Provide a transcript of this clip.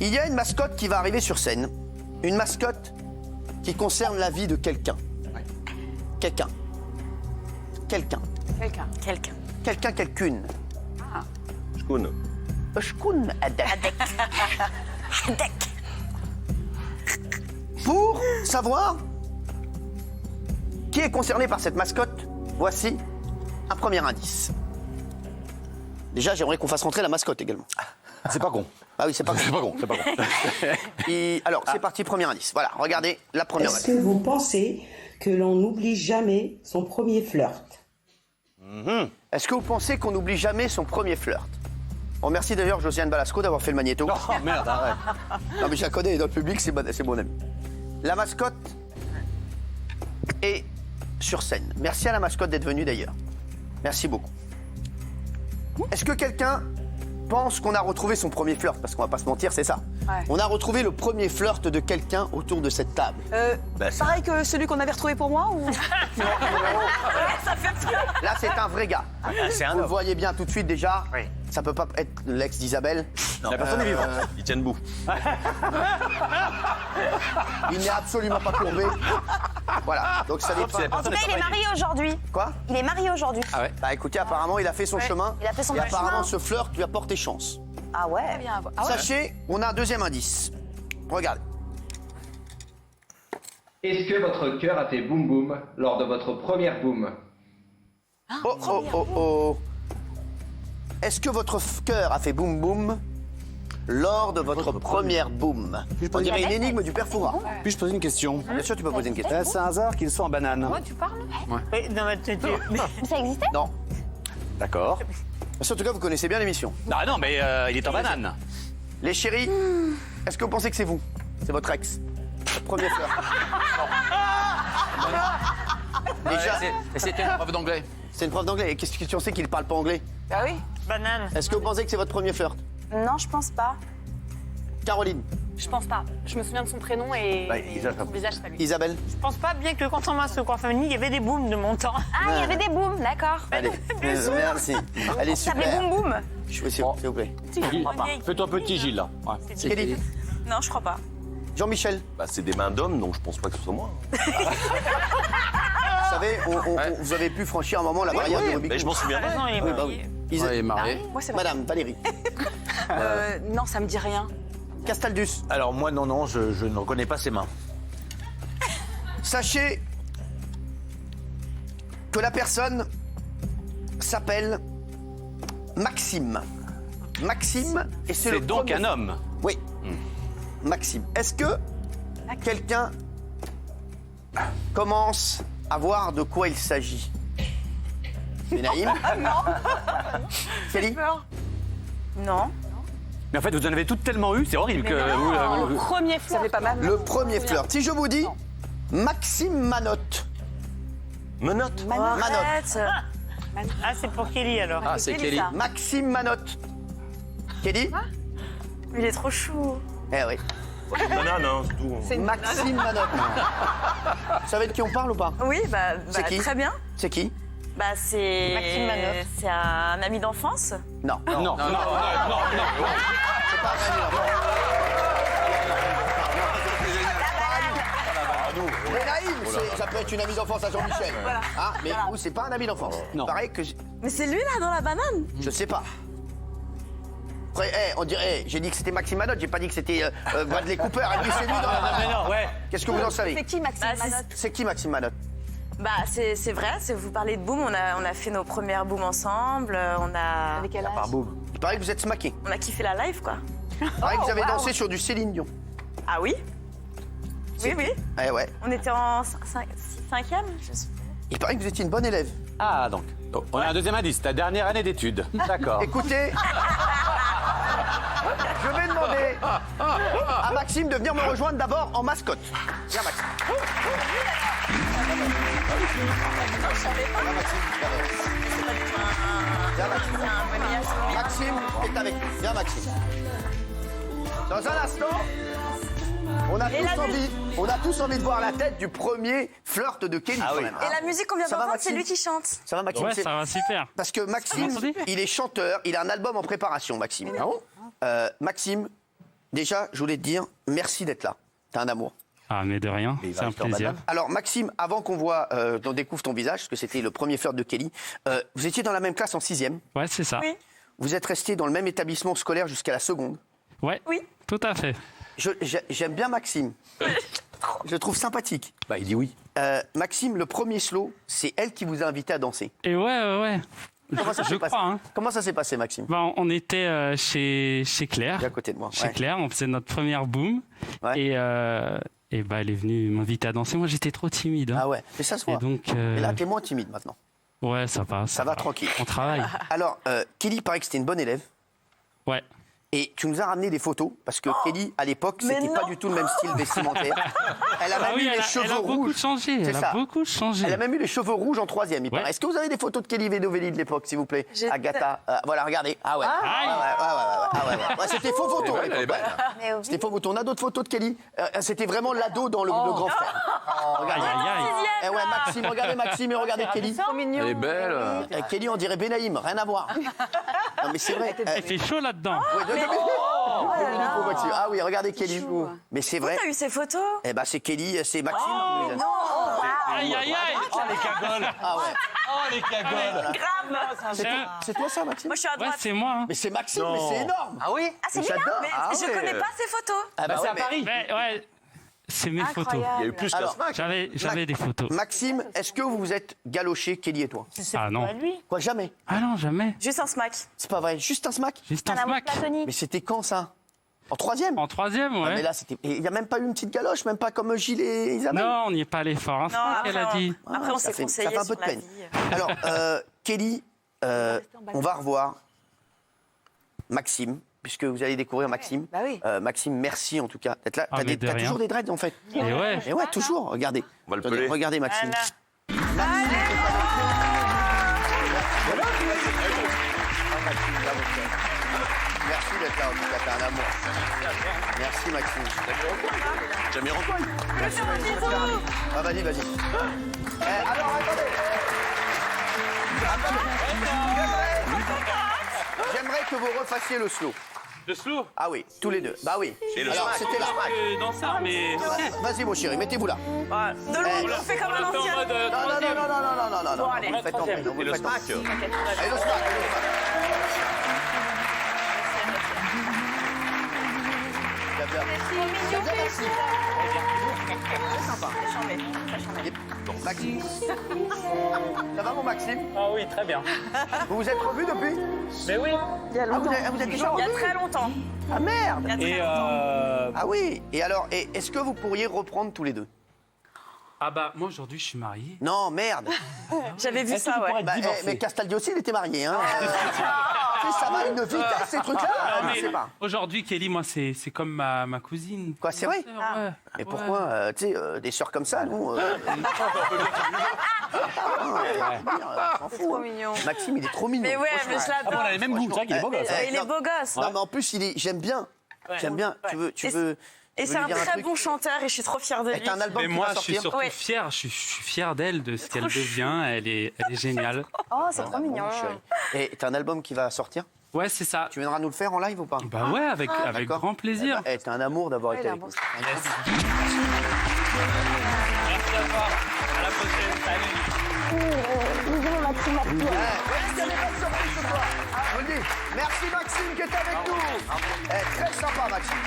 Il y a une mascotte qui va arriver sur scène. Une mascotte qui concerne la vie de quelqu'un. Quelqu'un. Quelqu'un. Quelqu'un. Quelqu'un. Quelqu'un, quelqu'une. Shkoun. Shkoun Adek. Adek. Pour savoir qui est concerné par cette mascotte, voici un premier indice. Déjà, j'aimerais qu'on fasse rentrer la mascotte également. C'est pas con. Ah oui, c'est pas con. C'est pas con, c'est pas con. Alors, c'est parti, premier indice. Voilà, regardez la première Est-ce que vous pensez que l'on n'oublie jamais son premier flirt? Est-ce que vous pensez qu'on n'oublie jamais son premier flirt? On remercie d'ailleurs Josiane Balasco d'avoir fait le magnéto. Oh merde, arrête. Non mais je la connais, dans le public, c'est mon ami. La mascotte est sur scène. Merci à la mascotte d'être venue d'ailleurs. Merci beaucoup. Est-ce que quelqu'un pense qu'on a retrouvé son premier flirt? Parce qu'on va pas se mentir, c'est ça. Ouais. On a retrouvé le premier flirt de quelqu'un autour de cette table. Pareil que celui qu'on avait retrouvé pour moi ou... Là, c'est un vrai gars. C'est un Vous le homme. voyez bien tout de suite déjà. Oui. Ça peut pas être l'ex d'Isabelle. La personne est vivante. Ils tiennent debout. Il n'est absolument pas courbé. Voilà. Donc ça n'est pas... En tout cas, il est marié aujourd'hui. Quoi? Il est marié aujourd'hui. Ah ouais. Bah écoutez, apparemment, il a fait son chemin. il a fait son et chemin. apparemment, ce flirt lui a porté chance. Ah ouais. Bien, ah ouais. Sachez, on a un deuxième indice. Regardez. Est-ce que votre cœur a fait boum boum lors de votre première boum? Oh, oh, oh, oh. Est-ce que votre cœur a fait boum boum lors de votre première boum? On dirait une énigme du père Fouras. Puis-je poser une question? Bien sûr, tu peux poser une question. C'est un hasard qu'il soit en banane. Moi, tu parles? Mais ça existait? Non. D'accord. En tout cas, vous connaissez bien l'émission. Ah non, mais il est en banane. Les chéris, est-ce que vous pensez que c'est vous? C'est votre ex? Votre premier flirt? Déjà, C'était une prof d'anglais. c'est une prof d'anglais. Et qu'est-ce que tu en sais qu'il parle pas anglais? Ah oui. Banane. Est-ce que vous pensez que c'est votre premier flirt? Non, je pense pas. Caroline, Je pense pas. Je me souviens de son prénom et Isabelle. son visage, c'est pas lui. Isabelle, Je pense pas, bien que quand on m'a ce coiffeur féminin, il y avait des booms de mon temps. Ah, il y avait des booms, d'accord. allez. Merci. Elle est Ça s'appelait super. Boum Boum. S'il vous plaît. Fais-toi petit, Gilles, là. Ouais. Kelly, Non, je crois pas. Jean-Michel, Bah, c'est des mains d'homme, donc je pense pas que ce soit moi. vous savez, vous avez pu franchir un moment la barrière du Rubicon. Mais je m'en souviens pas. Non, il est Oui, bah marié. oui. Ouais, il est marié. Moi, c'est vrai. Madame Valérie, Non, ça me dit rien. Castaldus, Alors moi, non, je ne reconnais pas ses mains. sachez que la personne s'appelle Maxime. Maxime, et c'est le C'est donc premier- un homme. Oui, Maxime. Est-ce que quelqu'un commence à voir de quoi il s'agit? Naïm? Kelly? Non. Mais en fait, vous en avez toutes tellement eu, c'est horrible que vous... Premier Ça flirt. fait pas mal. Le premier flirt. Si je vous dis Maxime Manotte. Menottes. Arrête. Ah, c'est pour Kelly alors. Ah, c'est Kelly. ça. Maxime Manotte. Kelly? Il est trop chou. Eh oui. Banane, hein, c'est tout. C'est une... Maxime Manotte. Vous savez de qui on parle ou pas? Oui, C'est qui? très bien. C'est qui? Bah, c'est. Maxime Manotte. C'est un ami d'enfance. Non. Non, non, non, non, non. C'est pas un ami d'enfance. Mais Naïm, ça peut être une amie d'enfance à Jean-Michel. Hein, mais vous, c'est pas un ami d'enfance. Non. Pareil que Mais c'est lui là dans la banane. je sais pas. Après, on dirait, j'ai dit que c'était Maxime Manotte, j'ai pas dit que c'était Bradley Cooper. Elle dit c'est lui dans la Mais non, ouais. Qu'est-ce que vous en savez? C'est qui, Maxime Bah, c'est- Manotte? C'est qui Maxime Manotte? Bah, c'est vrai, vous parlez de boom, on a fait nos premières booms ensemble, on a Avec quel âge? Il paraît que vous êtes smaqué. on a kiffé la live quoi. Il paraît que vous avez dansé sur du Céline Dion. Ah oui? Oui, oui. Eh ouais. On était en cinquième, je sais. Il paraît que vous étiez une bonne élève. Ah, donc. On a un deuxième indice, ta dernière année d'études. D'accord. Écoutez, je vais demander à Maxime de venir me rejoindre d'abord en mascotte. Viens Maxime. Viens Maxime. Maxime est avec nous. Viens Maxime. Dans un instant, on a tous envie de voir la tête du premier flirt de Kelly. quand même, hein. Et la musique qu'on vient Ça va, d'entendre, c'est Maxime lui qui chante. Ça va Maxime? Ouais, ça va super. Parce que Maxime, il est chanteur, il a un album en préparation, Maxime. Maxime, déjà, je voulais te dire merci d'être là. T'es un amour. Ah, mais de rien, il va c'est un rester en plaisir. banane. Alors, Maxime, avant qu'on découvre ton visage, parce que c'était le premier flirt de Kelly, vous étiez dans la même classe en 6e. Ouais, c'est ça. Oui. Vous êtes restés dans le même établissement scolaire jusqu'à la seconde. Ouais, Oui. tout à fait. J'aime bien Maxime. Je le trouve sympathique. Bah, il dit oui. Maxime, le premier slow, c'est elle qui vous a invité à danser. Et ouais. Comment ça Je s'est passé crois, hein. Comment ça s'est passé, Maxime? Bah, on était chez Claire. T'es à côté de moi. Chez Ouais. Claire, on faisait notre première boom. Ouais. Et bah, elle est venue m'inviter à danser. Moi, j'étais trop timide. Hein. Ah ouais, mais ça se Et voit. donc, Et là, t'es moins timide maintenant. ouais, ça va. Ça va tranquille. On travaille. Alors, Kelly, paraît que c'était une bonne élève. Ouais. Et tu nous as ramené des photos, parce que Kelly, à l'époque, mais c'était pas non. du tout le même style vestimentaire. Elle a même Ah oui, eu les elle cheveux a beaucoup rouges. changé. C'est Elle ça. a beaucoup changé. Elle a même eu les cheveux rouges en 3e, il Ouais. paraît. Est-ce que vous avez des photos de Kelly Vedovelli de l'époque, s'il vous plaît? J'ai- Agatha, voilà, regardez. Ah ouais. Aïe. Ouais, c'était faux photo. à Elle est l'époque. belle. C'était faux photo. On a d'autres photos de Kelly. C'était vraiment l'ado dans le grand frère. Regardez. Aïe, aïe. Eh ouais, Maxime, regardez Maxime et regardez Kelly. Trop mignon. Elle est belle. Kelly, on dirait Benaïm, rien à voir. Non, mais c'est vrai. Il fait chaud là-dedans. Ouais, deux minutes pour Maxime. Ah oui, regardez Kelly. chou. Mais c'est vrai. T'as eu ces photos? Eh ben, c'est Kelly, c'est Maxime. Aïe, aïe, aïe. Oh, les cagoles. Ah ouais. Oh, les cagoles. C'est toi ça, Maxime? Moi, je suis à Ouais, droite. c'est moi. Hein. Mais c'est Maxime, Non. mais c'est énorme. Ah oui? Ah, c'est bien, J'adore. mais Ah je ouais. connais pas ces photos. Ah bah C'est ouais, à mais- Paris. Ouais, c'est mes photos. Incroyable. Il y a eu plus qu'un Alors, smack. J'avais des photos. Maxime, est-ce que vous vous êtes galoché, Kelly et toi? Ah non. Quoi, jamais? Ah non, jamais. Juste un smack. C'est pas vrai, juste un smack? Juste un smack. Mais c'était quand ça? En 3e? En 3e, Ah, mais ouais. là, c'était. Il n'y a même pas eu une petite galoche, même pas comme Gilles et Isabelle? Non, on n'y est pas allé fort. Un smack, elle a dit. Après, on ça s'est fait- conseillé ça fait un peu sur de la peine. vie. Alors, Kelly, on va revoir Maxime, puisque vous allez découvrir Maxime. Bah oui. Maxime, merci en tout cas d'être là. Ah, mais de T'as rien. toujours des dreads en fait. Et ouais. Et ouais, toujours. Regardez. On va le Attendez, peler. regardez Maxime. Merci d'être là, en tout cas, t'es un amour. Merci Maxime. Jamais rencontré. Ah, vas-y. Alors, attendez. J'aimerais que vous refassiez le slow. Le slow. Ah oui, tous les deux. Bah oui. Et le Alors, smack. c'était là. Dans ça, mais. Vas-y, mon chéri, mettez-vous là. De l'eau, on fait comme un ancien. Non. allez. Vous le faites en paix, vous Et le le faites en paix. smack. Allez, le smack. Maxime. Ça va mon Maxime? Ah oui, très bien. Vous vous êtes revus depuis? Mais oui. Vous êtes déjà Il y a revus? très longtemps. Ah merde! Et Ah oui. Et alors, est-ce que vous pourriez reprendre tous les deux? ah bah moi aujourd'hui je suis marié. Non, merde. J'avais vu ça, ouais. Bah, mais Castaldi aussi, il était marié. Hein. Tu sais, ça va à une vitesse, ces trucs-là. Je sais pas. Aujourd'hui Kelly, moi c'est comme ma cousine. Quoi, c'est vrai? Ouais. Et pourquoi, tu sais, des sœurs comme ça, nous... on s'en fout, Trop hein. mignon. Maxime, il est trop mignon. Mais ouais, mais je Ah bon, on l'adore. a les mêmes goûts. C'est vrai qu'il est beau gosse. Il est beau gosse. Non, mais en plus, j'aime bien. J'aime bien. Tu veux Et c'est un très bon chanteur et je suis trop fière de lui. T'as un album Mais qui moi va je suis sortir. surtout Ouais. fier, je suis fier d'elle, de ce qu'elle devient, elle est géniale. Oh, c'est trop mignon. Chérie. Et t'as un album qui va sortir. Ouais c'est ça. Tu viendras nous le faire en live ou pas? Bah ouais, avec D'accord. grand plaisir. Eh, t'es un amour d'avoir Ouais, été il a avec un nous. bon Merci à toi. À la prochaine. Salut. Est-ce qu'il y a des bonnes surprises ce soir? Je vous le dis. Merci Maxime qui est avec nous. Eh, très sympa Maxime.